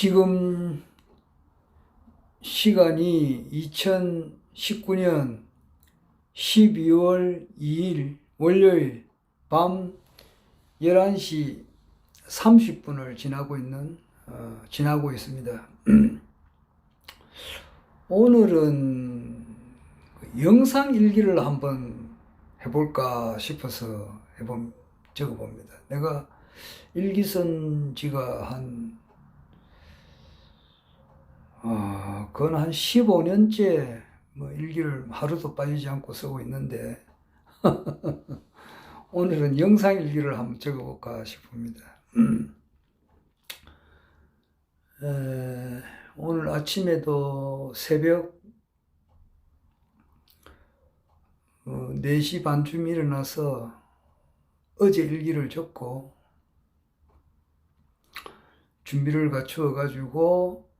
지금 시간이 2019년 12월 2일 월요일 밤 11시 30분을 지나고 있습니다. 오늘은 영상 일기를 한번 해볼까 싶어서 적어봅니다. 내가 일기 쓴 지가 그건 한 15년째 일기를 하루도 빠지지 않고 쓰고 있는데 오늘은 영상 일기를 한번 적어볼까 싶습니다. 오늘 아침에도 새벽 4시 반쯤 일어나서 어제 일기를 적고 준비를 갖추어 가지고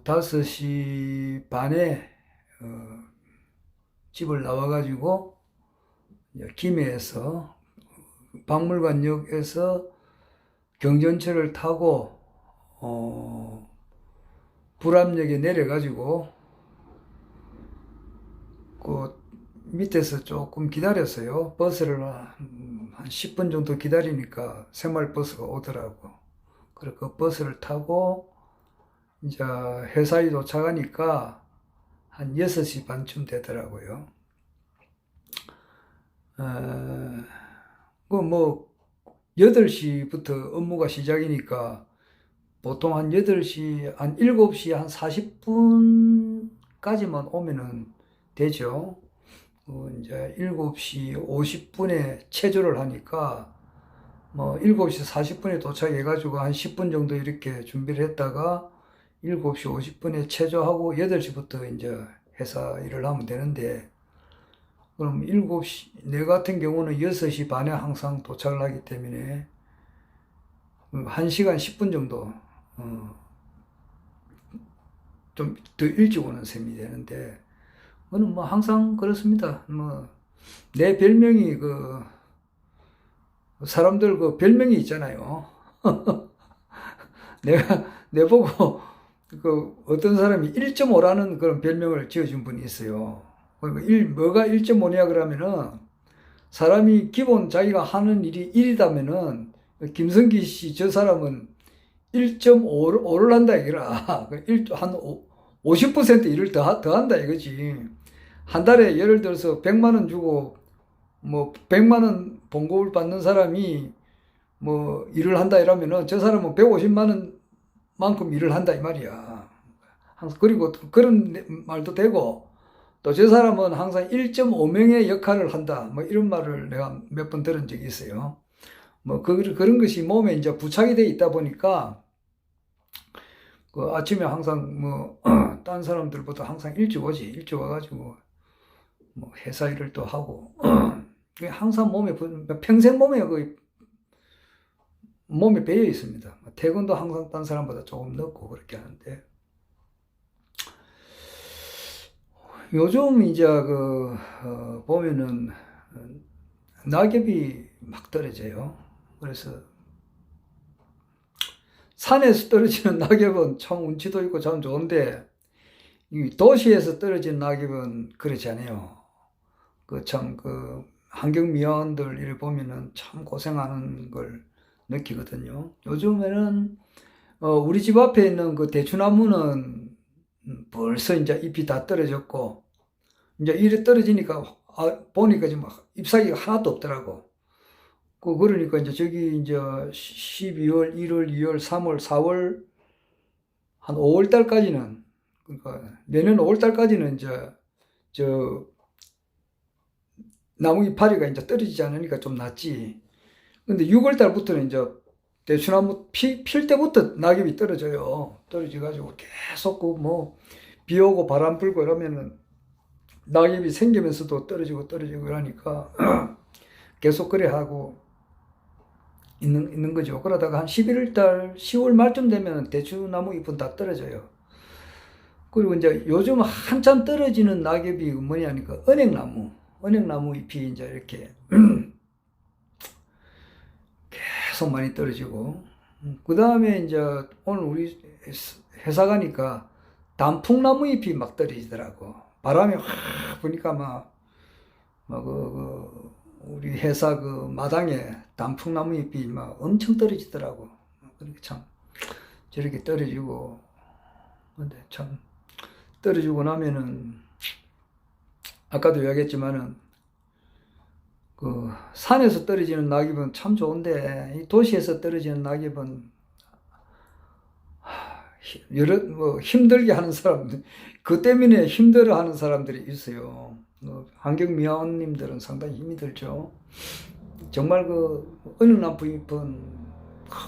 5시 반에 집을 나와 가지고 김해에서 박물관역에서 경전철을 타고 불암역에 내려 가지고 그 밑에서 조금 기다렸어요. 버스를 한 10분 정도 기다리니까 새마을버스가 오더라고. 그래서 그 버스를 타고 이제 회사에 도착하니까 한 6시 반쯤 되더라고요. 8시부터 업무가 시작이니까 보통 한 8시, 한 7시 한 40분까지만 오면은 되죠. 이제 7시 50분에 체조를 하니까 7시 40분에 도착해가지고 한 10분 정도 이렇게 준비를 했다가 7시 50분에 체조하고 8시부터 이제 회사 일을 하면 되는데, 그럼 7시, 내 같은 경우는 6시 반에 항상 도착을 하기 때문에 1시간 10분 정도 좀 더 일찍 오는 셈이 되는데, 그거는 항상 그렇습니다. 내 별명이 사람들 별명이 있잖아요. 내보고 어떤 사람이 1.5라는 그런 별명을 지어준 분이 있어요. 뭐가 1.5냐 그러면은, 사람이 기본 자기가 하는 일이 1이다면은 김성기 씨 저 사람은 1.5를 한다 이거라. 한 50% 일을 더 한다 이거지. 한 달에 예를 들어서 100만 원 주고 100만 원 봉급을 받는 사람이 일을 한다 이러면은 저 사람은 150만 원 만큼 일을 한다 이 말이야. 그리고 그런 말도 되고, 또 저 사람은 항상 1.5명의 역할을 한다 이런 말을 내가 몇 번 들은 적이 있어요. 그런 것이 몸에 이제 부착이 돼 있다 보니까 아침에 항상 딴 사람들보다 항상 일찍 오지. 일찍 와가지고 회사 일을 또 하고 항상 평생 몸에 배어 있습니다. 퇴근도 항상 딴 사람보다 조금 늦고 그렇게 하는데, 요즘 이제 보면은 낙엽이 막 떨어져요. 그래서 산에서 떨어지는 낙엽은 참 운치도 있고 참 좋은데, 이 도시에서 떨어지는 낙엽은 그렇지 않아요. 환경미화원들 이를 보면은 참 고생하는 걸 느끼거든요. 요즘에는 우리 집 앞에 있는 대추나무는 벌써 이제 잎이 다 떨어졌고, 이제 이래 떨어지니까 보니까 지금 잎사귀가 하나도 없더라고. 그러니까 이제 저기 이제 12월, 1월, 2월, 3월, 4월 한 5월 달까지는, 그러니까 내년 5월 달까지는 이제 나무 이파리가 이제 떨어지지 않으니까 좀 낫지. 근데 6월 달부터는 이제 대추나무 필 때부터 낙엽이 떨어져요. 떨어져가지고 계속 비 오고 바람 불고 이러면은 낙엽이 생기면서도 떨어지고 그러니까 계속 그래 하고 있는 거죠. 그러다가 한 11월 달, 10월 말쯤 되면 대추나무 잎은 다 떨어져요. 그리고 이제 요즘 한참 떨어지는 낙엽이 뭐냐니까 은행나무 잎이 이제 이렇게 계속 많이 떨어지고, 그 다음에 이제 오늘 우리 회사 가니까 단풍나무 잎이 막 떨어지더라고. 바람이 확 부니까 우리 회사 그 마당에 단풍나무 잎이 막 엄청 떨어지더라고. 그러니까 참 저렇게 떨어지고, 근데 참 떨어지고 나면은 아까도 이야기했지만은 그 산에서 떨어지는 낙엽은 참 좋은데 이 도시에서 떨어지는 낙엽은 여러 힘들게 하는 사람들, 그 때문에 힘들어하는 사람들이 있어요. 환경미화원님들은 상당히 힘이 들죠. 정말 그 어느 나무잎은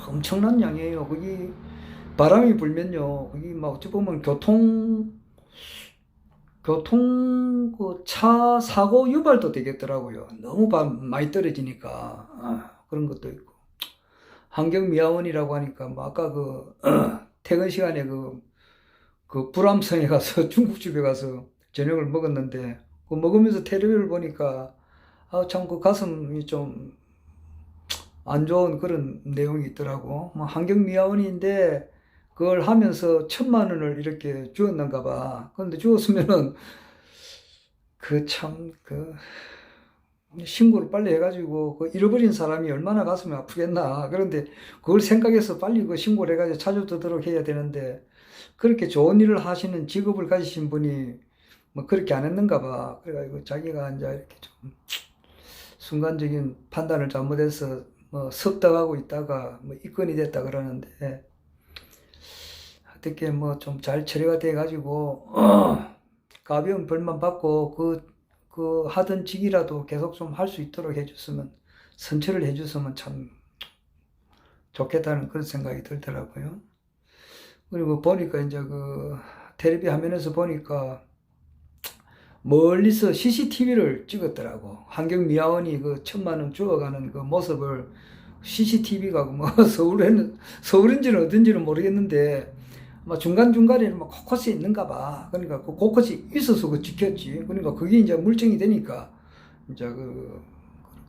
엄청난 양이에요. 거기 바람이 불면요, 거기 막 어찌 보면 교통 그 차 사고 유발도 되겠더라고요. 너무 많이 떨어지니까. 그런 것도 있고. 환경미화원이라고 하니까 뭐 아까 그 퇴근 시간에 그 불암성에 가서 중국집에 가서 저녁을 먹었는데 그 먹으면서 텔레비를 보니까 참 그 가슴이 좀 안 좋은 그런 내용이 있더라고. 뭐 환경미화원인데 그걸 하면서 1,000만 원을 이렇게 주었는가 봐. 그런데 주었으면은 신고를 빨리 해가지고 그 잃어버린 사람이 얼마나 가슴이 아프겠나. 그런데 그걸 생각해서 빨리 그 신고를 해가지고 찾아두도록 해야 되는데 그렇게 좋은 일을 하시는 직업을 가지신 분이 뭐 그렇게 안 했는가 봐. 그래가지고 자기가 이제 이렇게 좀 순간적인 판단을 잘못해서 뭐 섭답하고 있다가 뭐 입건이 됐다 그러는데 어떻게 뭐 좀 잘 처리가 돼가지고 가벼운 벌만 받고 그 하던 직이라도 계속 좀 할 수 있도록 해줬으면, 선처를 해줬으면 참 좋겠다는 그런 생각이 들더라고요. 그리고 보니까 이제 그 텔레비 화면에서 보니까 멀리서 CCTV를 찍었더라고. 환경미화원이 그 1,000만 원 주어가는 그 모습을 CCTV가 뭐 서울인지는 어딘지는 모르겠는데 막 중간중간에 막 곳곳이 있는가 봐. 그러니까 그 곳곳이 있어서 그 지켰지. 그러니까 그게 이제 물증이 되니까 이제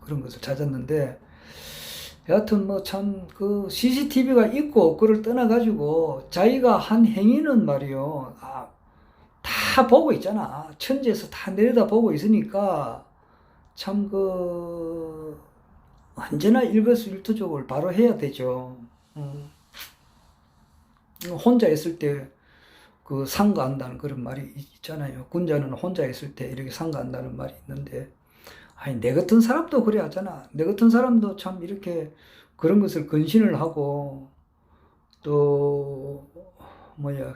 그런 것을 찾았는데, 여하튼 뭐 참 그 CCTV가 있고 그걸 떠나가지고 자기가 한 행위는 말이요, 다 보고 있잖아. 천지에서 다 내려다 보고 있으니까 참 언제나 일거수일투족을 바로 해야 되죠. 혼자 있을 때 그 상가한다는 그런 말이 있잖아요. 군자는 혼자 있을 때 이렇게 상가한다는 말이 있는데, 아니 내 같은 사람도 그래 하잖아. 내 같은 사람도 참 이렇게 그런 것을 근신을 하고 또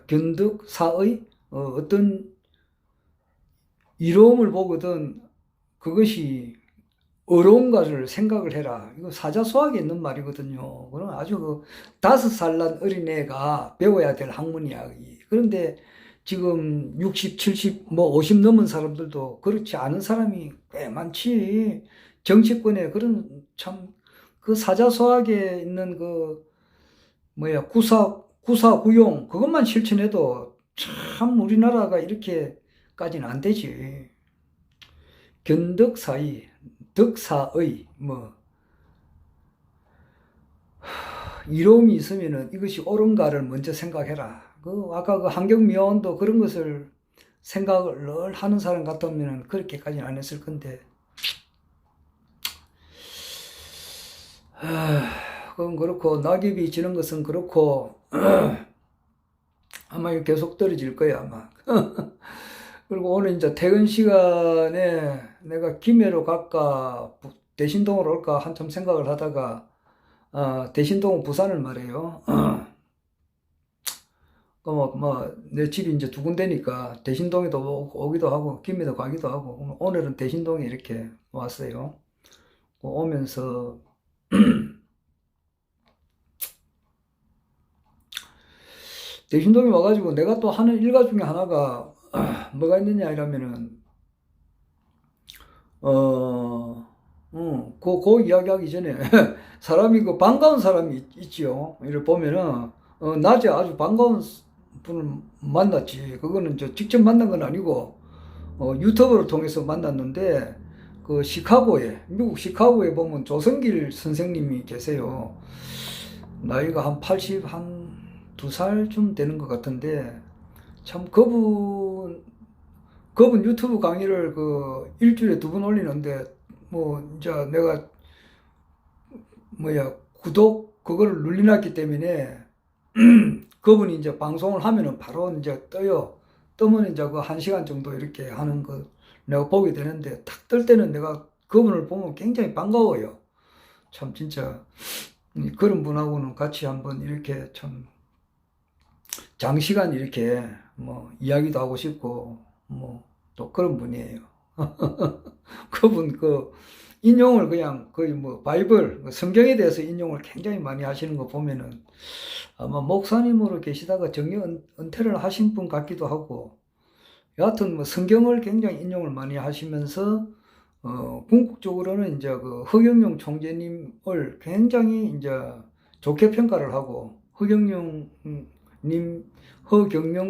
견득사의 어떤 이로움을 보거든 그것이 어려운가를 생각을 해라. 이거 사자소학에 있는 말이거든요. 그럼 아주 그 5살 난 어린애가 배워야 될 학문이야. 그런데 지금 60, 70, 50 넘은 사람들도 그렇지 않은 사람이 꽤 많지. 정치권에 그런 참 그 사자소학에 있는 구사구용 그것만 실천해도 참 우리나라가 이렇게까지는 안 되지. 견덕사의, 덕사의 이로움이 있으면은 이것이 옳은가를 먼저 생각해라. 아까 그 환경미화원도 그런 것을 생각을 하는 사람 같으면 그렇게까지는 안 했을 건데, 그건 그렇고 낙엽이 지는 것은 그렇고 아마 이거 계속 떨어질 거야 아마. 그리고 오늘 이제 퇴근 시간에 내가 김해로 갈까 대신동으로 올까 한참 생각을 하다가 대신동은 부산을 말해요. 내 집이 이제 2군데니까 대신동에도 오기도 하고 김해도 가기도 하고 오늘은 대신동에 이렇게 왔어요. 오면서 대신동에 와가지고 내가 또 하는 일과 중에 하나가 뭐가 있느냐 이러면은 그 이야기하기 전에 사람이 그 반가운 사람이 있지요. 이를 보면은 낮에 아주 반가운 분을 만났지. 그거는 직접 만난 건 아니고 유튜브를 통해서 만났는데 미국 시카고에 보면 조성길 선생님이 계세요. 나이가 한 80, 한 2살쯤 되는 것 같은데, 참, 그분 유튜브 강의를 그 일주일에 2번 올리는데, 뭐, 이제 내가, 뭐야, 구독, 그거를 눌러놨기 때문에, 그분이 이제 방송을 하면은 바로 이제 떠요. 뜨면 이제 그 1시간 정도 이렇게 하는 거 내가 보게 되는데, 탁 뜰 때는 내가 그분을 보면 굉장히 반가워요. 참, 진짜, 그런 분하고는 같이 한번 이렇게 참, 장시간 이렇게 뭐 이야기도 하고 싶고 뭐 또 그런 분이에요. 그분 그 인용을 그냥 거의 뭐 바이블 성경에 대해서 인용을 굉장히 많이 하시는 거 보면은 아마 목사님으로 계시다가 정년 은퇴를 하신 분 같기도 하고, 여하튼 뭐 성경을 굉장히 인용을 많이 하시면서 궁극적으로는 이제 그 허경영 총재님을 굉장히 이제 좋게 평가를 하고, 허경영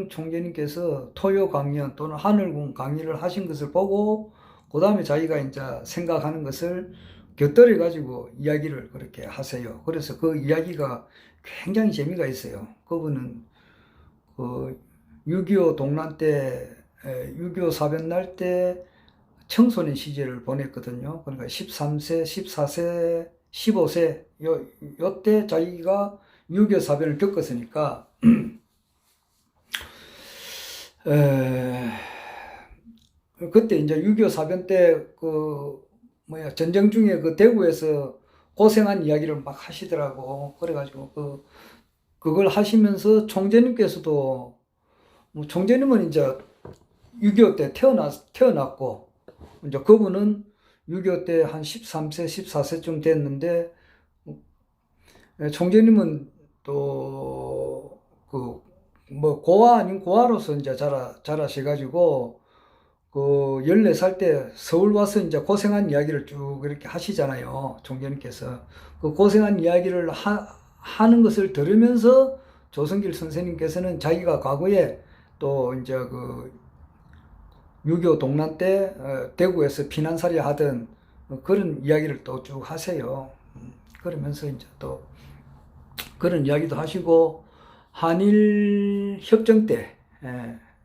총재님께서 토요 강연 또는 하늘궁 강의를 하신 것을 보고, 그 다음에 자기가 이제 생각하는 것을 곁들여 가지고 이야기를 그렇게 하세요. 그래서 그 이야기가 굉장히 재미가 있어요. 그분은 그 6.25 동란 때, 6.25 사변 날 때 청소년 시절을 보냈거든요. 그러니까 13세, 14세, 15세, 요때 자기가 6.25 사변을 겪었으니까, 그때 이제 6.25 사변 때 전쟁 중에 그 대구에서 고생한 이야기를 막 하시더라고. 그래가지고 그걸 하시면서 총재님께서도, 뭐 총재님은 이제 6.25 때 태어났고, 이제 그분은 6.25 때 한 13세, 14세쯤 됐는데, 총재님은 또, 고아 아닌 고아로서 이제 자라셔가지고, 14살 때 서울 와서 이제 고생한 이야기를 쭉 이렇게 하시잖아요. 총재님께서. 그 고생한 이야기를 하는 것을 들으면서 조성길 선생님께서는 자기가 과거에 또 이제 6.25 동란 때 대구에서 피난살이 하던 그런 이야기를 또 쭉 하세요. 그러면서 이제 또 그런 이야기도 하시고, 한일 협정 때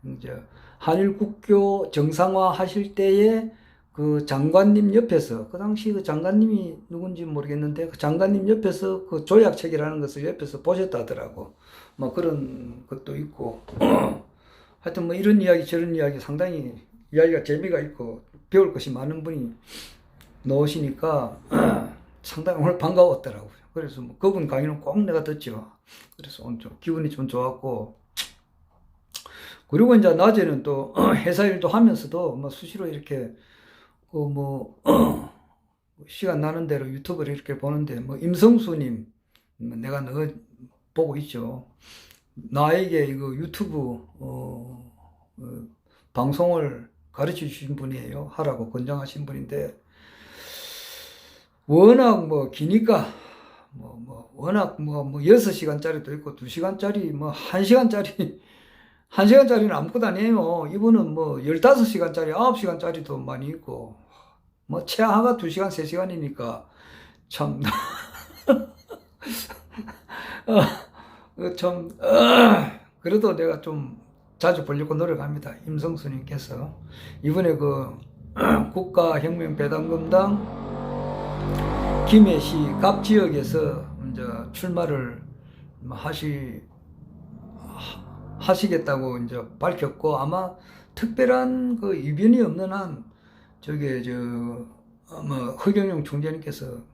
이제 한일 국교 정상화 하실 때에 그 장관님 옆에서, 그 당시 그 장관님이 누군지 모르겠는데, 그 장관님 옆에서 그 조약책이라는 것을 옆에서 보셨다 하더라고. 뭐 그런 것도 있고, 하여튼 뭐 이런 이야기 저런 이야기 상당히 이야기가 재미가 있고 배울 것이 많은 분이 나오시니까 상당히 오늘 반가웠더라고요. 그래서 뭐 그분 강의는 꼭 내가 듣죠. 그래서 오늘 좀 기분이 좀 좋았고, 그리고 이제 낮에는 또 회사 일도 하면서도 뭐 수시로 이렇게 시간 나는 대로 유튜브를 이렇게 보는데, 뭐 임성수님 내가 너 보고 있죠. 나에게 이거 유튜브 방송을 가르쳐 주신 분이에요. 하라고 권장하신 분인데, 워낙 뭐 기니까 워낙 6시간짜리도 있고 2시간짜리 뭐 1시간짜리 1시간짜리는 아무것도 아니에요. 이분은 뭐 15시간짜리 9시간짜리도 많이 있고, 뭐 최하가 2시간 3시간이니까 참 참 그래도 내가 좀 자주 보려고 노력합니다. 임성수님께서 이번에 국가혁명배당금당 김해시 갑 지역에서 이제 출마를 하시겠다고 이제 밝혔고, 아마 특별한 이변이 없는 한 아마 허경영 총재님께서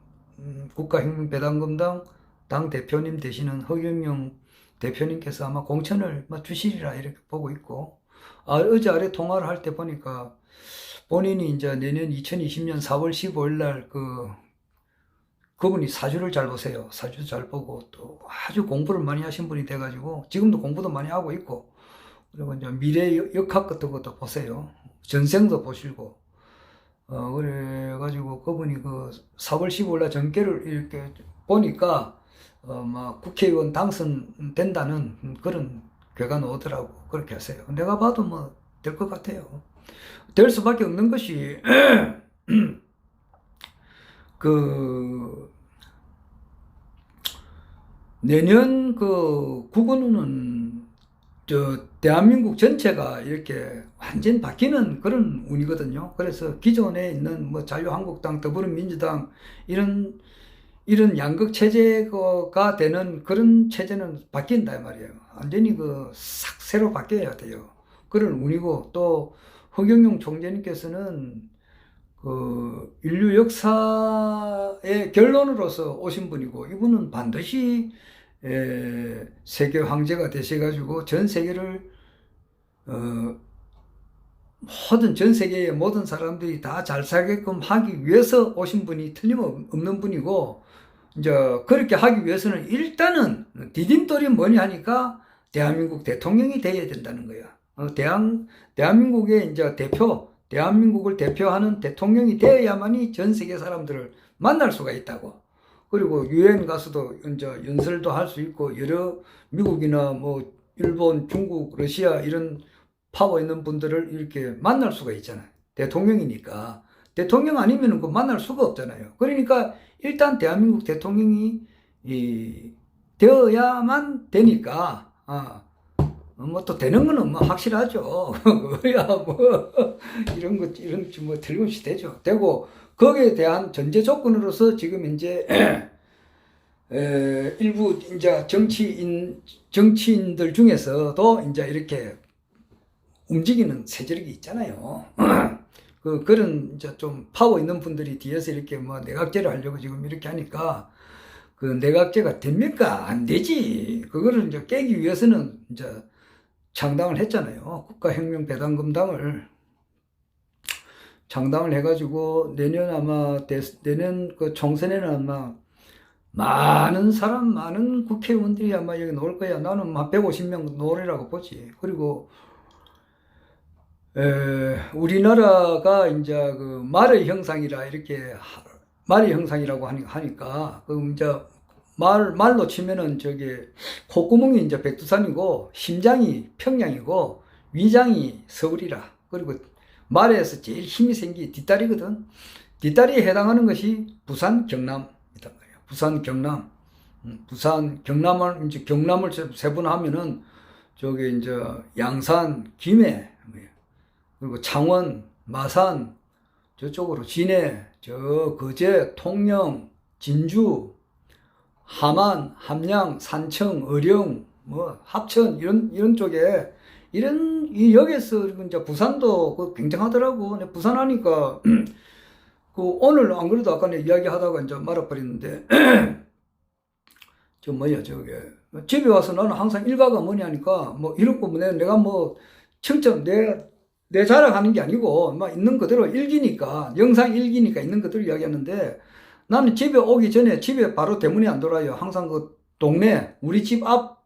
국가혁명배당금당 당 대표님 되시는 허경영 대표님께서 아마 공천을 주시리라 이렇게 보고 있고, 어제 아래 통화를 할 때 보니까 본인이 이제 내년 2020년 4월 15일 날 그분이 사주를 잘 보세요. 사주 잘 보고 또 아주 공부를 많이 하신 분이 돼가지고 지금도 공부도 많이 하고 있고, 그리고 이제 미래 역학 같은 것도 보세요. 전생도 보시고, 그래가지고 그분이 4월 15일 날 전개를 이렇게 보니까 막 국회의원 당선된다는 그런 괴가 나오더라고. 그렇게 하세요. 내가 봐도 뭐 될 것 같아요. 될 수밖에 없는 것이 내년 그 국어는 대한민국 전체가 이렇게 완전 바뀌는 그런 운이거든요. 그래서 기존에 있는 뭐 자유한국당, 더불어민주당 이런 양극 체제가 되는 그런 체제는 바뀐다 이 말이에요. 완전히 그 싹 새로 바뀌어야 돼요. 그런 운이고, 또 허경영 총재님께서는 그 인류 역사의 결론으로서 오신 분이고, 이분은 반드시 세계 황제가 되셔가지고 전 세계를 모든 전 세계의 모든 사람들이 다 잘 살게끔 하기 위해서 오신 분이 틀림없는 분이고, 이제 그렇게 하기 위해서는 일단은 디딤돌이 뭐냐 하니까 대한민국 대통령이 돼야 된다는 거야. 대한민국의 이제 대한민국을 대표하는 대통령이 되어야만이 전 세계 사람들을 만날 수가 있다고. 그리고 유엔 가서도 이제 연설도 할 수 있고, 여러 미국이나 뭐 일본, 중국, 러시아 이런 파워 있는 분들을 이렇게 만날 수가 있잖아요. 대통령이니까. 대통령 아니면 그 만날 수가 없잖아요. 그러니까 일단 대한민국 대통령이 되어야만 되니까, 뭐 또 되는 거는 뭐 확실하죠. 그야 뭐 이런 뭐 틀림없이 되고, 거기에 대한 전제 조건으로서 지금 이제 일부 이제 정치인들 중에서도 이제 이렇게 움직이는 세력이 있잖아요. 그런 이제 좀 파워 있는 분들이 뒤에서 이렇게 뭐 내각제를 하려고 지금 이렇게 하니까, 그 내각제가 됩니까? 안 되지. 그거를 이제 깨기 위해서는 이제 창당을 했잖아요. 국가혁명배당금당을 창당을 해가지고 내년 그 총선에는 아마 많은 국회의원들이 아마 여기 나올 거야. 나는 한 150명 나오리라고 보지. 그리고 우리나라가 이제 그 말의 형상이라 이렇게 말의 형상이라고 하니까 그 이제 말로 치면은 저기 콧구멍이 이제 백두산이고, 심장이 평양이고, 위장이 서울이라. 그리고 말에서 제일 힘이 생기 뒷다리거든. 뒷다리에 해당하는 것이 부산 경남이단 말이야. 부산 경남. 부산 경남을 이제 경남을 세분하면은 저기 이제 양산, 김해, 그리고 창원, 마산, 저쪽으로 진해, 거제, 통영, 진주, 함안, 함양, 산청, 어령, 뭐 합천 이런 쪽에 여기에서 이제 부산도 그 굉장하더라고. 부산 하니까 그 오늘 안 그래도 아까 내 이야기하다가 이제 말아버렸는데 저게 집에 와서 나는 항상 일가가 뭐냐니까 뭐 이런 거 내가 뭐 청점 내 자랑하는 게 아니고 막 있는 그대로 일기니까, 영상 일기니까 있는 그대로 이야기하는데, 나는 집에 오기 전에 집에 바로 대문이 안 돌아요. 항상 그 동네 우리 집 앞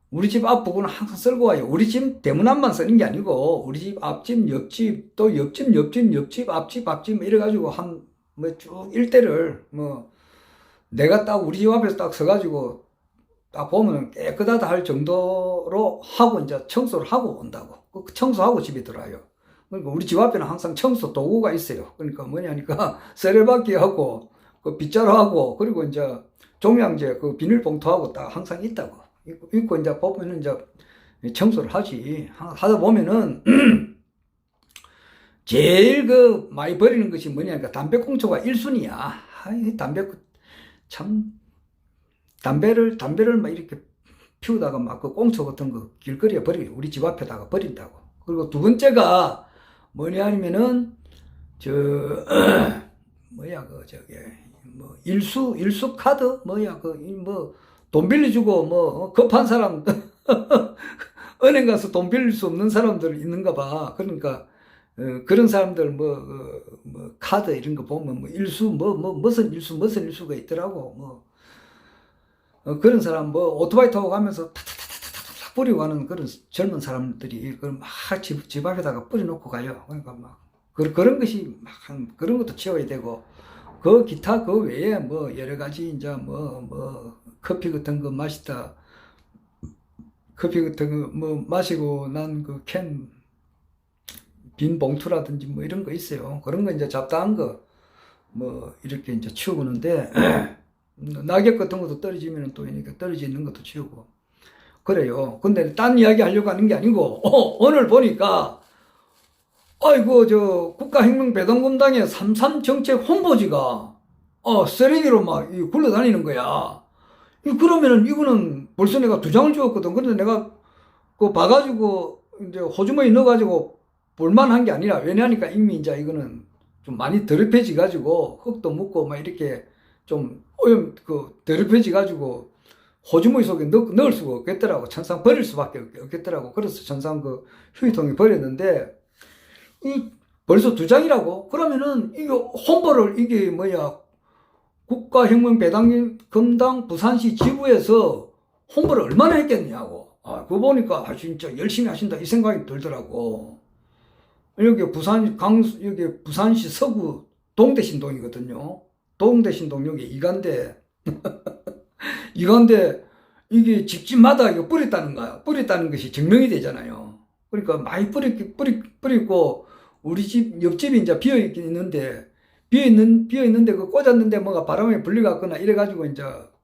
부분은 항상 쓸고 와요. 우리 집 대문 앞만 쓰는 게 아니고 우리 집 앞집, 옆집, 또 옆집, 앞집 이래가지고 한 뭐 쭉 일대를 뭐 내가 딱 우리 집 앞에서 딱 서가지고 딱 보면 깨끗하다 할 정도로 하고 이제 청소를 하고 온다고. 청소하고 집에 들어와요. 그러니까 우리 집 앞에는 항상 청소 도구가 있어요. 그러니까 뭐냐니까 쓰레받기하고 그 빗자루하고, 그리고 이제 종량제 그 비닐봉투하고 딱 항상 있다고. 있고 이제 보면은 이제 청소를 하지. 하다 보면은 제일 그 많이 버리는 것이 뭐냐니까 담배꽁초가 1순위야. 담배를 막 이렇게 피우다가 막 그 꽁초 같은 거 길거리에 버리고 우리 집 앞에다가 버린다고. 그리고 두 번째가 뭐냐 하면은 일수 카드 돈 빌려주고 급한 사람 은행 가서 돈 빌릴 수 없는 사람들 있는가 봐. 그러니까 그런 사람들 카드 이런 거 보면 무슨 일수가 있더라고. 그런 사람 오토바이 타고 가면서 탁탁탁탁탁 뿌리고 가는 그런 젊은 사람들이 막 집 앞에다가 뿌려놓고 가요. 그러니까 막 그런 것이 막 그런 것도 치워야 되고, 그 기타 그 외에 여러 가지 이제 커피 같은 거 마시고 난 그 빈 봉투라든지 이런 거 있어요. 그런 거 이제 잡다한 거 이렇게 이제 치우는데 낙엽 같은 것도 떨어지면 또 이렇게 떨어져 있는 것도 치우고 그래요. 근데 딴 이야기 하려고 하는 게 아니고 오늘 보니까 아이고 저 국가혁명배당금당의 3.3 정책 홍보지가 쓰레기로 막 굴러다니는 거야. 그러면은 이거는 벌써 내가 2장을 주었거든. 그런데 내가 그거 봐가지고 이제 호주머니 넣어가지고 볼만한 게 아니라 왜냐하니까 이미 이제 이거는 좀 많이 더럽혀지 가지고 흙도 묻고 막 이렇게 좀 오염 더럽혀지 가지고 호주머니 속에 넣을 수가 없겠더라고. 천상 버릴 수밖에 없겠더라고. 그래서 천상 휴지통에 버렸는데 이 벌써 2장이라고? 그러면은 이게 홍보를 이게 뭐야 국가혁명배당금당 부산시 지부에서 홍보를 얼마나 했겠냐고. 그거 보니까 진짜 열심히 하신다 이 생각이 들더라고. 여기 부산시 서구 동대신동이거든요. 동대신동 여기 이간데 이간데 이게 집집마다 이거 뿌렸다는 거야. 뿌렸다는 것이 증명이 되잖아요. 그러니까 많이 뿌리고 우리 집 옆집이 이제 비어 있는데 그 꽂았는데 뭐가 바람에 불려갔거나 이래가지고 이제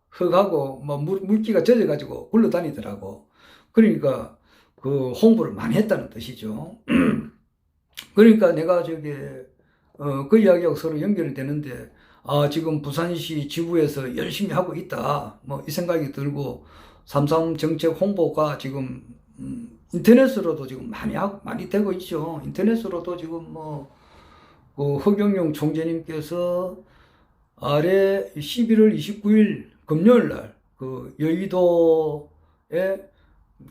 흙하고 뭐 물기가 젖어가지고 굴러다니더라고. 그러니까 그 홍보를 많이 했다는 뜻이죠. 그러니까 내가 그 이야기하고 서로 연결이 되는데 지금 부산시 지부에서 열심히 하고 있다. 뭐 이 생각이 들고 3.3 정책 홍보가 지금 인터넷으로도 지금 많이 되고 있죠. 인터넷으로도 지금 허경영 총재님께서 아래 11월 29일 금요일 날 여의도의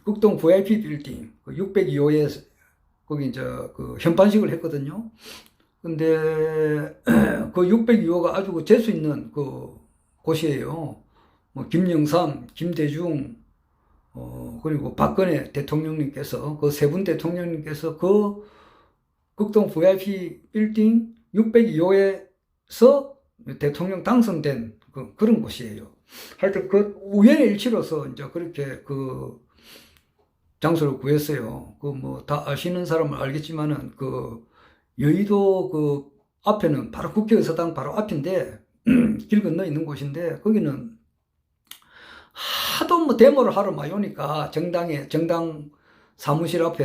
극동 VIP 빌딩 602호에 거기 이제 현판식을 했거든요. 근데 그 602호가 아주 재수 있는 곳이에요. 김영삼, 김대중, 그리고 박근혜 대통령님께서 그 세 분 대통령님께서 극동 VIP 빌딩 602호에서 대통령 당선된 그런 곳이에요. 하여튼 우연의 일치로서 이제 그렇게 장소를 구했어요. 다 아시는 사람은 알겠지만은 여의도 앞에는 바로 국회의사당 바로 앞인데 길 건너 있는 곳인데 거기는 하도 데모를 하러 많이 오니까 정당 사무실 앞에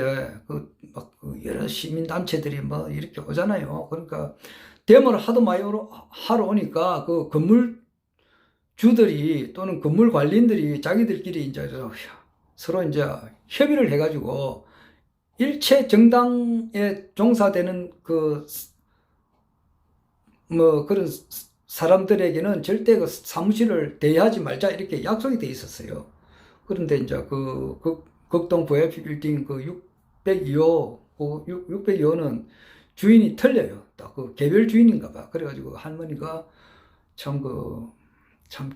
여러 시민단체들이 이렇게 오잖아요. 그러니까 데모를 하도 많이 하러 오니까 건물주들이 또는 건물 관리인들이 자기들끼리 이제 서로 이제 협의를 해가지고 일체 정당에 종사되는 그런 사람들에게는 절대 사무실을 대여하지 말자 이렇게 약속이 돼 있었어요. 그런데 이제 극동 VIP 빌딩 602호 602호는 주인이 틀려요. 딱 개별 주인인가 봐. 그래가지고 할머니가 참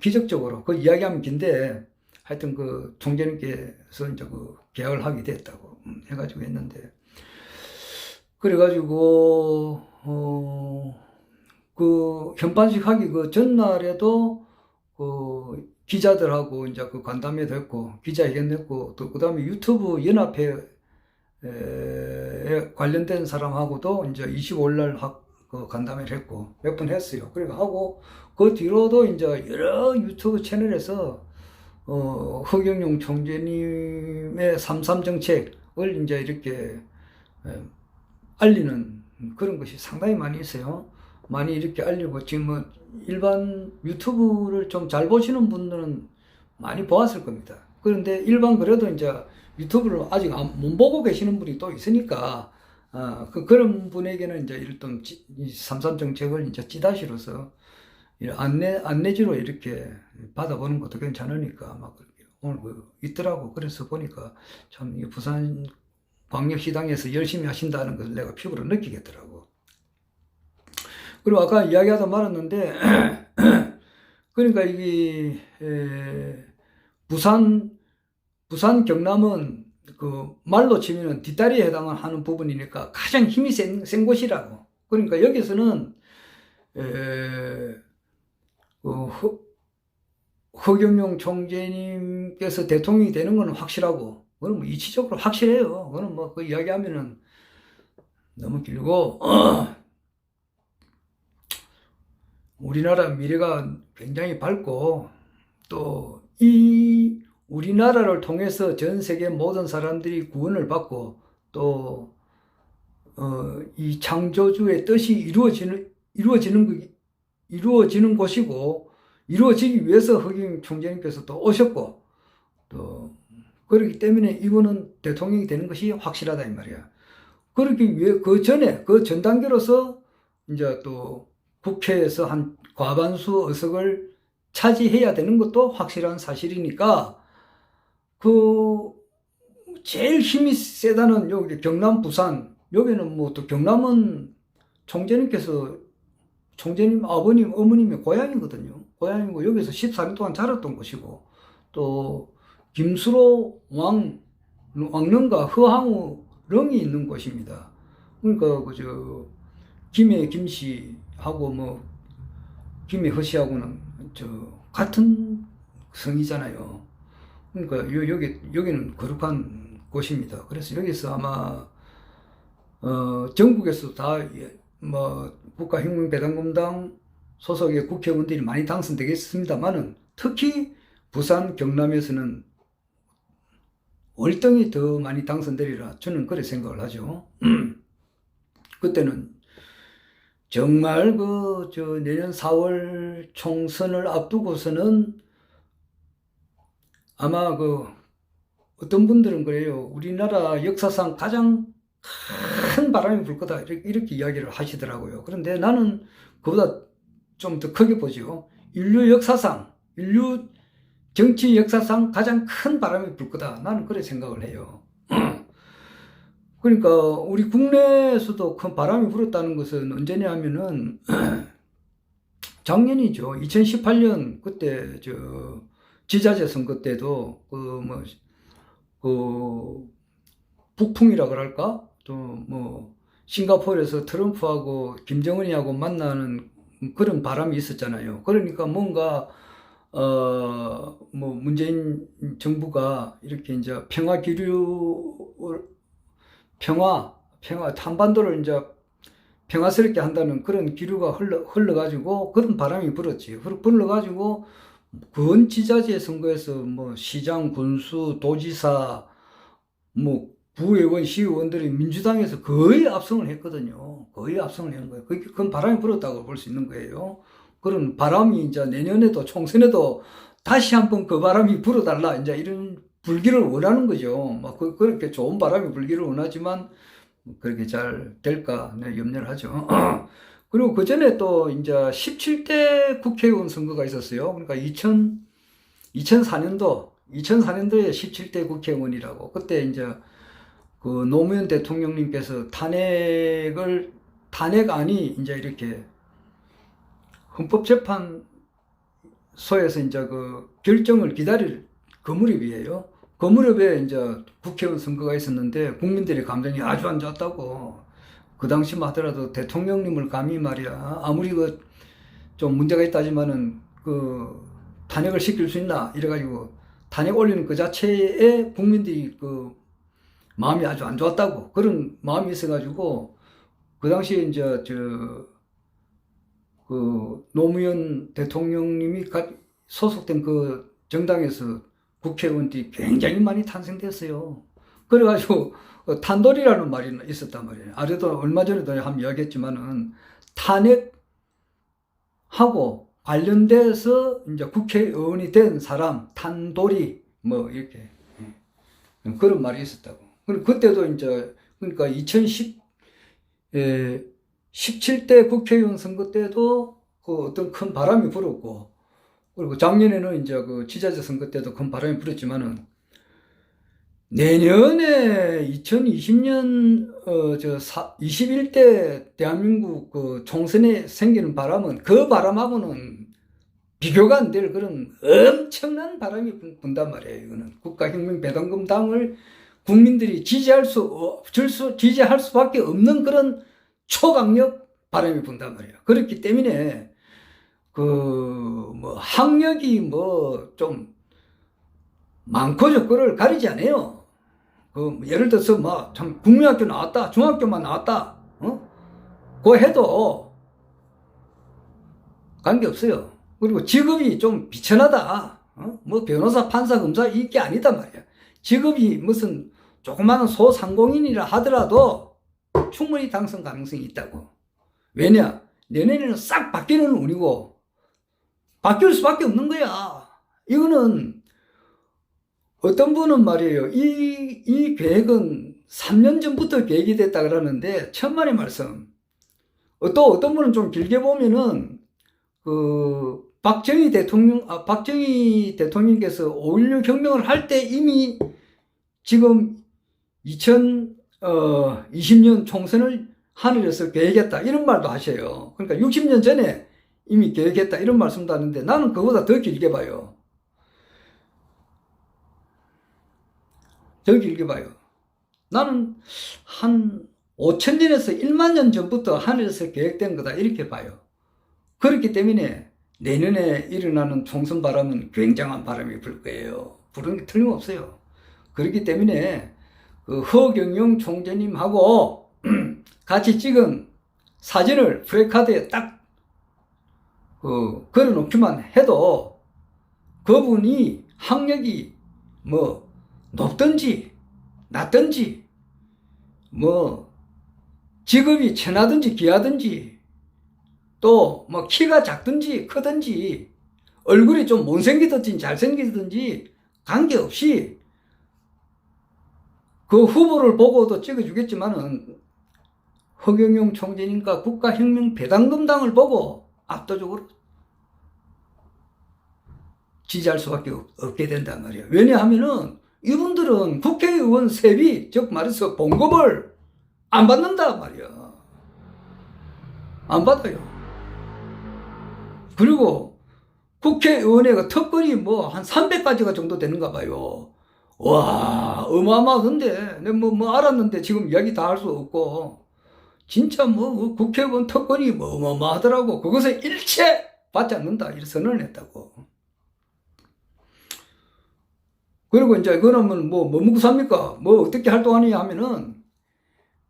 기적적으로 이야기하면 긴데 하여튼 총재님께서 이제 계약을 하게 됐다고 해가지고 했는데 그래가지고 현판식 하기 전날에도 기자들하고 이제 간담회도 했고 기자회견도 했고 또 그다음에 유튜브 연합회 관련된 사람하고도 이제 25일 날 간담회를 했고 몇 번 했어요. 그리고 하고 그 뒤로도 이제 여러 유튜브 채널에서 허경영 총재님의 3.3 정책을 이제 이렇게 알리는 그런 것이 상당히 많이 있어요. 많이 이렇게 알리고 지금 일반 유튜브를 좀 잘 보시는 분들은 많이 보았을 겁니다. 그런데 일반 그래도 이제 유튜브를 아직 못 보고 계시는 분이 또 있으니까 그런 분에게는 이제 일단 3.3 정책을 이제 찌다시로서 안내지로 이렇게 받아보는 것도 괜찮으니까 막 오늘 있더라고. 그래서 보니까 참 부산 광역시당에서 열심히 하신다는 것을 내가 피부로 느끼겠더라고. 그리고 아까 이야기하다 말았는데 그러니까 이게 부산 경남은 말로 치면은 뒷다리에 해당하는 부분이니까 가장 힘이 센 곳이라고. 그러니까 여기서는 허경영 총재님께서 대통령이 되는 건 확실하고, 그건 이치적으로 확실해요. 그거는 그 이야기하면은 너무 길고, 우리나라 미래가 굉장히 밝고 또 이 우리나라를 통해서 전 세계 모든 사람들이 구원을 받고 또 이 창조주의 뜻이 이루어지는 곳이고 이루어지기 위해서 허경영 총재님께서 또 오셨고 또 그렇기 때문에 이분은 대통령이 되는 것이 확실하다 이 말이야. 그러기 위해 그 전에 그 전 단계로서 이제 또 국회에서 한 과반수 의석을 차지해야 되는 것도 확실한 사실이니까 그 제일 힘이 세다는 여기 경남 부산 여기는 뭐 또 경남은 총재님 아버님 어머님의 고향이거든요. 고향이고 여기서 14년 동안 자랐던 곳이고 또 김수로 왕릉과 허항우 릉이 있는 곳입니다. 그러니까 그저 김해 김씨하고 뭐 김해 허씨하고는 저 같은 성이잖아요. 그러니까 여기는 거룩한 곳입니다. 그래서 여기서 아마 전국에서 다 뭐 국가혁명배당금당 소속의 국회의원들이 많이 당선되겠습니다만은 특히 부산 경남에서는 월등히 더 많이 당선되리라 저는 그렇게 생각을 하죠. 그때는 정말 내년 4월 총선을 앞두고서는 아마 어떤 분들은 그래요. 우리나라 역사상 가장 큰 바람이 불 거다. 이렇게 이야기를 하시더라고요. 그런데 나는 그보다 좀 더 크게 보죠. 인류 정치 역사상 가장 큰 바람이 불 거다. 나는 그렇게 생각을 해요. 그러니까 우리 국내에서도 큰 바람이 불었다는 것은 언제냐 하면은 작년이죠. 2018년 그때 지자체 선거 때도 북풍이라 그럴까? 또 뭐 싱가포르에서 트럼프하고 김정은이하고 만나는 그런 바람이 있었잖아요. 그러니까 뭔가 뭐 문재인 정부가 이렇게 이제 한반도를 이제 평화스럽게 한다는 그런 기류가 흘러가지고 그런 바람이 불었지. 불러가지고 그 지자체 선거에서 뭐 시장, 군수, 도지사, 뭐 부의원, 시의원들이 민주당에서 거의 압승을 했거든요. 거의 압승을 한 거예요. 그건 바람이 불었다고 볼 수 있는 거예요. 그런 바람이 이제 내년에도 총선에도 다시 한번 그 바람이 불어달라. 이제 이런 불기를 원하는 거죠. 막 그렇게 좋은 바람이 불기를 원하지만 그렇게 잘 될까 네, 염려를 하죠. 그리고 그 전에 또 이제 17대 국회의원 선거가 있었어요. 그러니까 2004년도에 17대 국회의원이라고 그때 이제 노무현 대통령님께서 탄핵안이 이제 이렇게 헌법재판소에서 이제 결정을 기다릴 그 무렵이에요. 그 무렵에 이제 국회의원 선거가 있었는데 국민들의 감정이 아주 안 좋았다고. 그 당시만 하더라도 대통령님을 감히 말이야. 아무리 좀 문제가 있다지만은 탄핵을 시킬 수 있나? 이래가지고 탄핵 올리는 그 자체에 국민들이 마음이 아주 안 좋았다고. 그런 마음이 있어가지고 그 당시에 이제 노무현 대통령님이 소속된 그 정당에서 국회의원들이 굉장히 많이 탄생됐어요. 그래가지고 탄돌이라는 말이 있었단 말이에요. 아래도 얼마 전에도 한번 이야기했지만은 탄핵하고 관련돼서 이제 국회의원이 된 사람 탄돌이 뭐 이렇게 그런 말이 있었다고. 그리고 그때도 이제 그러니까 17대 국회의원 선거 때도 어떤 큰 바람이 불었고, 그리고 작년에는 이제 지자체 선거 때도 큰 바람이 불었지만은 내년에 2020년 21대 대한민국 총선에 생기는 바람은 그 바람하고는 비교가 안 될 그런 엄청난 바람이 분단 말이에요. 이거는 국가혁명배당금당을 국민들이 지지할 수밖에 없는 그런 초강력 바람이 분단 말이에요. 그렇기 때문에 학력이 좀 많고 적고를 가리지 않아요. 예를 들어서 참 국민학교 나왔다, 중학교만 나왔다, 해도 관계없어요. 그리고 직업이 좀 비천하다. 뭐 변호사, 판사, 검사 이게 아니다 말이야. 직업이 무슨 조그마한 소상공인이라 하더라도 충분히 당선 가능성이 있다고. 왜냐? 내년에는 싹 바뀌는 운이고 바뀔 수밖에 없는 거야. 이거는 어떤 분은 말이에요. 이 계획은 3년 전부터 계획이 됐다 그러는데 천만의 말씀. 또 어떤 분은 좀 길게 보면은 박정희 대통령께서 5.16 혁명을 할 때 이미 지금 2020년 총선을 하늘에서 계획했다 이런 말도 하셔요. 그러니까 60년 전에 이미 계획했다 이런 말씀도 하는데 나는 그보다 더 길게 봐요. 더 길게 봐요. 나는 한 5,000년에서 1만 년 전부터 하늘에서 계획된 거다 이렇게 봐요. 그렇기 때문에 내년에 일어나는 총선 바람은 굉장한 바람이 불 거예요. 부는 게 틀림없어요. 그렇기 때문에 허경영 총재님하고 같이 찍은 사진을 프레카드에 딱 걸어놓기만 해도 그분이 학력이 뭐 높든지 낮든지 뭐 직업이 천하든지 귀하든지 또 뭐 키가 작든지 크든지 얼굴이 좀 못생기든지 잘생기든지 관계없이 그 후보를 보고도 찍어주겠지만은 허경영 총재님과 국가혁명배당금당을 보고 압도적으로 지지할 수밖에 없게 된단 말이에요. 왜냐하면은 이분들은 국회의원 세비, 즉 말해서 봉급을 안 받는다 말이야. 안 받아요. 그리고 국회의원의 그 특권이 뭐 한 300가지가 정도 되는가 봐요. 와, 어마어마한데. 내가 뭐 알았는데 지금 이야기 다 할 수 없고. 진짜 뭐 국회의원 특권이 뭐 어마어마하더라고. 그것을 일체 받지 않는다. 이렇게 선언을 했다고. 그리고 이제 그러면 뭐 먹고 삽니까? 뭐 어떻게 활동하느냐 하면은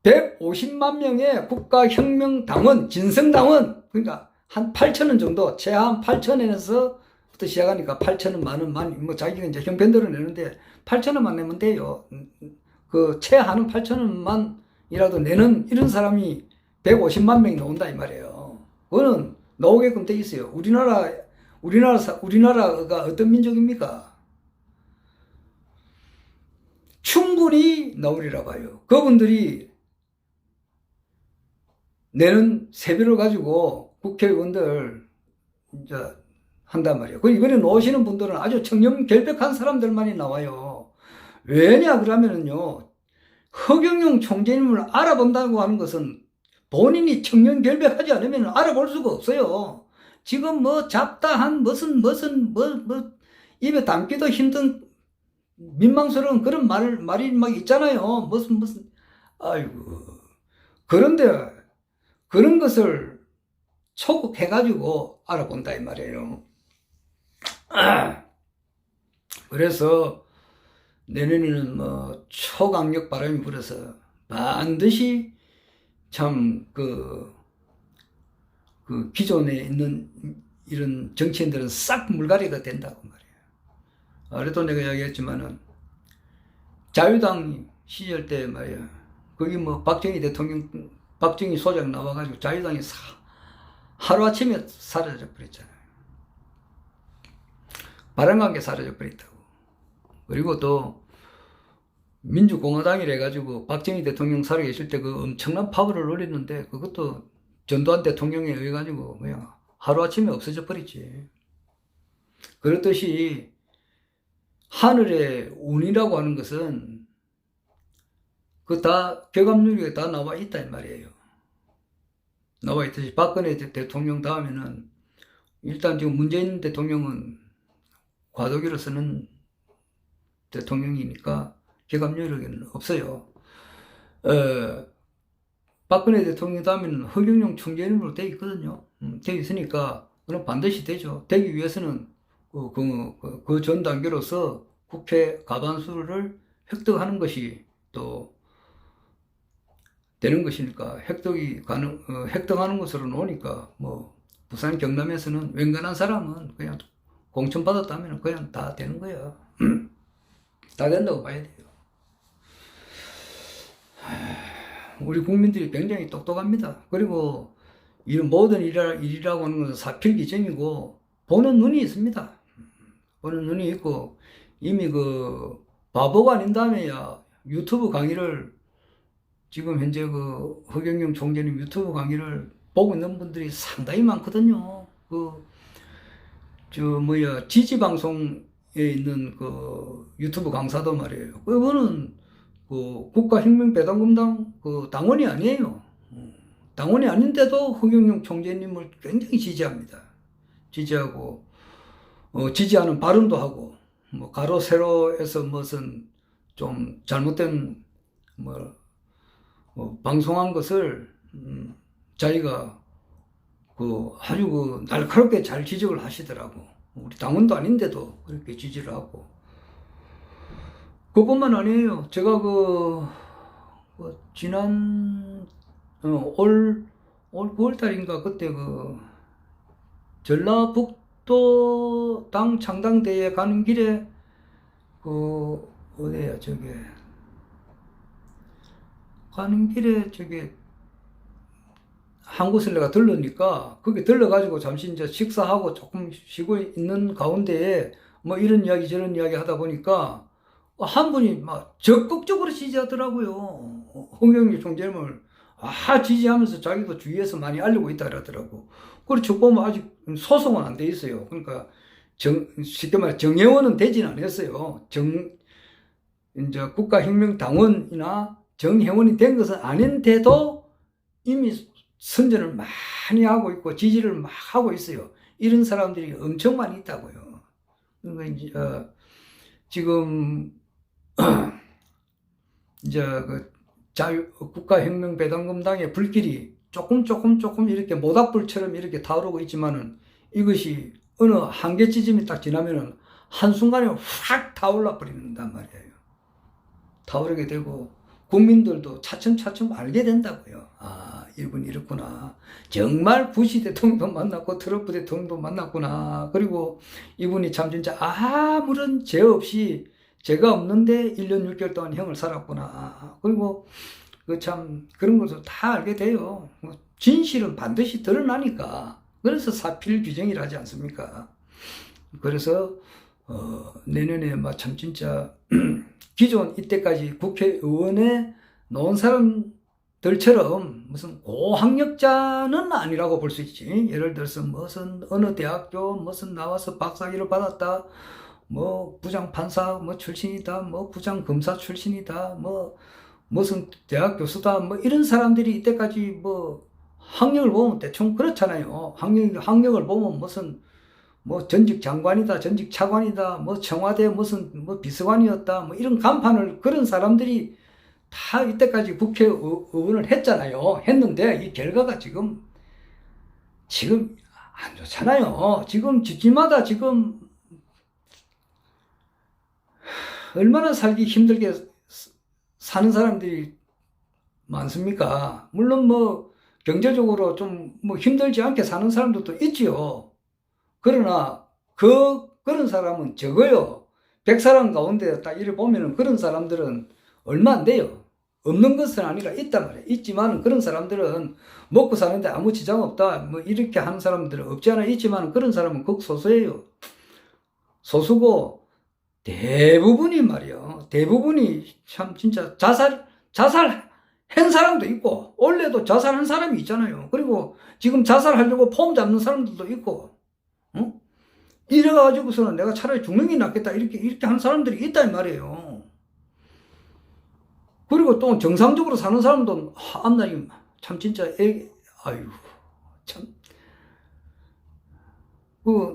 150만 명의 국가혁명당원, 진성당원, 그러니까 한 8,000원 정도, 최하 8,000원에서부터 시작하니까 8,000원, 만원, 뭐 자기가 이제 형편대로 내는데 8,000원만 내면 돼요. 그 최하는 8,000원만이라도 내는 이런 사람이 150만 명이 나온다 이 말이에요. 그거는 나오게끔 돼 있어요. 우리나라가 어떤 민족입니까? 충분히 나오리라 봐요. 그분들이 내는 세비를 가지고 국회의원들 이제 한단 말이에요. 그 이번에 나오시는 분들은 아주 청렴결백한 사람들만이 나와요. 왜냐 그러면은요, 허경영 총재님을 알아본다고 하는 것은 본인이 청렴결백하지 않으면 알아볼 수가 없어요. 지금 뭐 잡다한 무슨 입에 담기도 힘든 민망스러운 그런 말이 막 있잖아요. 무슨 아이고. 그런데 그런 것을 초국해가지고 알아본다 이 말이에요. 그래서 내년에는 뭐 초강력 바람이 불어서 반드시 참 그 기존에 있는 이런 정치인들은 싹 물갈이가 된다고 말이에요. 그래도 내가 이야기했지만은 자유당 시절 때 말이야. 거기 뭐 박정희 소장 나와가지고 자유당이 하루아침에 사라져 버렸잖아요. 바람과 함께 사라져 버렸다고. 그리고 또 민주공화당이라 해가지고 박정희 대통령 살아계실 때 그 엄청난 파벌을 올렸는데 그것도 전두환 대통령에 의해 가지고 그냥 하루아침에 없어져 버렸지. 그렇듯이 하늘의 운이라고 하는 것은 그 다 격압률이 다 나와 있다 이 말이에요. 나와 있듯이 박근혜 대통령 다음에는 일단 지금 문재인 대통령은 과도기로 쓰는 대통령이니까 격압률은 없어요. 박근혜 대통령 다음에는 허경영 총재님으로 되어 있거든요. 되어 있으니까 그럼 반드시 되죠. 되기 위해서는 그 전 단계로서 국회 과반수를 획득하는 것이 또 되는 것이니까 획득하는 것으로 놓으니까 뭐 부산 경남에서는 웬간한 사람은 그냥 공천 받았다면 그냥 다 되는 거야. 다 된다고 봐야 돼요. 우리 국민들이 굉장히 똑똑합니다. 그리고 이런 모든 일이라고 하는 것은 사필귀정이고 보는 눈이 있습니다. 보는 눈이 있고 이미 그 바보가 아닌 다음에야 유튜브 강의를 지금 현재 그 허경영 총재님 유튜브 강의를 보고 있는 분들이 상당히 많거든요. 지지 방송에 있는 그 유튜브 강사도 말이에요. 그분은 그 국가혁명배당금당 그 당원이 아니에요. 당원이 아닌데도 허경영 총재님을 굉장히 지지합니다. 지지하고, 지지하는 발언도 하고, 뭐, 가로, 세로에서 무슨 좀 잘못된, 방송한 것을, 자기가 아주 날카롭게 잘 지적을 하시더라고. 우리 당원도 아닌데도 그렇게 지지를 하고. 그것뿐만 아니에요. 제가 지난, 올 9월달인가 그때 전라북도 당 창당대회 가는 길에 어디야 가는 길에 한 곳을 내가 들르니까 거기 들러가지고 잠시 이제 식사하고 조금 쉬고 있는 가운데에 뭐 이런 이야기 저런 이야기 하다 보니까 한 분이 막 적극적으로 지지하더라고요. 홍영기 총재님을 지지하면서 자기도 주위에서 많이 알리고 있다 그러더라고. 그리고 보면 아직 소송은 안 돼 있어요. 그러니까 쉽게 말해 정회원은 되진 않았어요. 이제 국가혁명당원이나 정회원이 된 것은 아닌데도 이미 선전을 많이 하고 있고 지지를 막 하고 있어요. 이런 사람들이 엄청 많이 있다고요. 그러니까 이제 지금 이제 국가혁명배당금당의 불길이 조금 이렇게 모닥불처럼 이렇게 타오르고 있지만은 이것이 어느 한계 지점이 딱 지나면은 한순간에 확 타올라 버린단 말이에요. 타오르게 되고 국민들도 차츰차츰 알게 된다고요. 이분 이렇구나. 정말 부시 대통령도 만났고 트럼프 대통령도 만났구나. 그리고 이분이 참 진짜 아무런 죄 없이 죄가 없는데 1년 6개월 동안 형을 살았구나. 그리고 참 그런 것을 다 알게 돼요. 진실은 반드시 드러나니까. 그래서 사필규정이라 하지 않습니까? 그래서 내년에 참 진짜 기존 이때까지 국회의원에 놓은 사람들처럼 무슨 고학력자는 아니라고 볼 수 있지. 예를 들어서 무슨 어느 대학교 무슨 나와서 박사학위를 받았다. 뭐 부장판사 출신이다. 뭐 부장검사 출신이다. 무슨 대학 교수다. 이런 사람들이 이때까지 학력을 보면 대충 그렇잖아요. 학력을 보면 무슨 전직 장관이다, 전직 차관이다, 청와대 무슨 비서관이었다, 이런 간판을 그런 사람들이 다 이때까지 국회의원을 했잖아요. 했는데 이 결과가 지금 안 좋잖아요. 지금 집집마다 지금 얼마나 살기 힘들게 사는 사람들이 많습니까? 물론 경제적으로 좀 힘들지 않게 사는 사람들도 있지요. 그러나 그런 사람은 적어요. 100사람 가운데 딱 이래 보면은 그런 사람들은 얼마 안 돼요. 없는 것은 아니라 있단 말이에요. 있지만 그런 사람들은 먹고 사는데 아무 지장 없다. 이렇게 하는 사람들은 없지 않아 있지만 그런 사람은 극소수예요. 소수고 대부분이 말이요. 대부분이 참 진짜 자살한 사람도 있고 원래도 자살한 사람이 있잖아요. 그리고 지금 자살하려고 폼 잡는 사람들도 있고 이래가지고서는 내가 차라리 죽는 게 낫겠다 이렇게 하는 사람들이 있단 말이에요. 그리고 또 정상적으로 사는 사람도 앞날이 참 진짜 참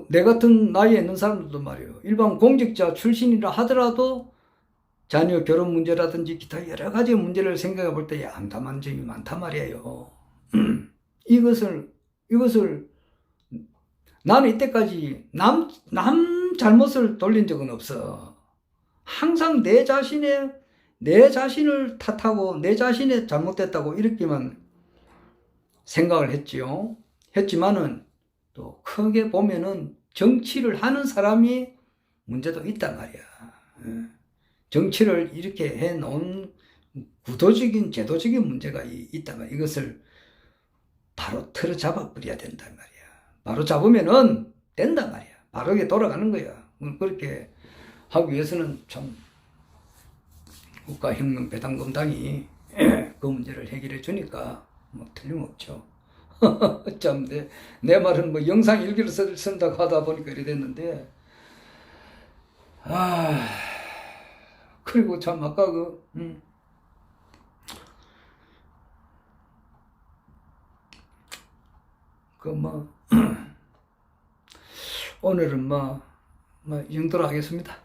내 같은 나이에 있는 사람들도 말이에요. 일반 공직자 출신이라 하더라도 자녀 결혼 문제라든지 기타 여러 가지 문제를 생각해 볼 때 암담한 점이 많단 말이에요. 이것을 나는 이때까지 남 잘못을 돌린 적은 없어. 항상 내 자신을 탓하고 내 자신이 잘못됐다고 이렇게만 생각을 했지요. 했지만은 또 크게 보면은 정치를 하는 사람이 문제도 있단 말이야. 정치를 이렇게 해 놓은 구도적인 제도적인 문제가 있단 말이야. 이것을 바로 틀어 잡아 버려야 된단 말이야. 바로 잡으면은 된단 말이야. 바르게 돌아가는 거야. 그렇게 하기 위해서는 참 국가혁명배당금당이 그 문제를 해결해 주니까 뭐 틀림없죠. 참, 내 말은 뭐 영상 일기를 쓴다고 하다 보니까 이래 됐는데, 그리고 참 아까 오늘은 이 정도로 하겠습니다.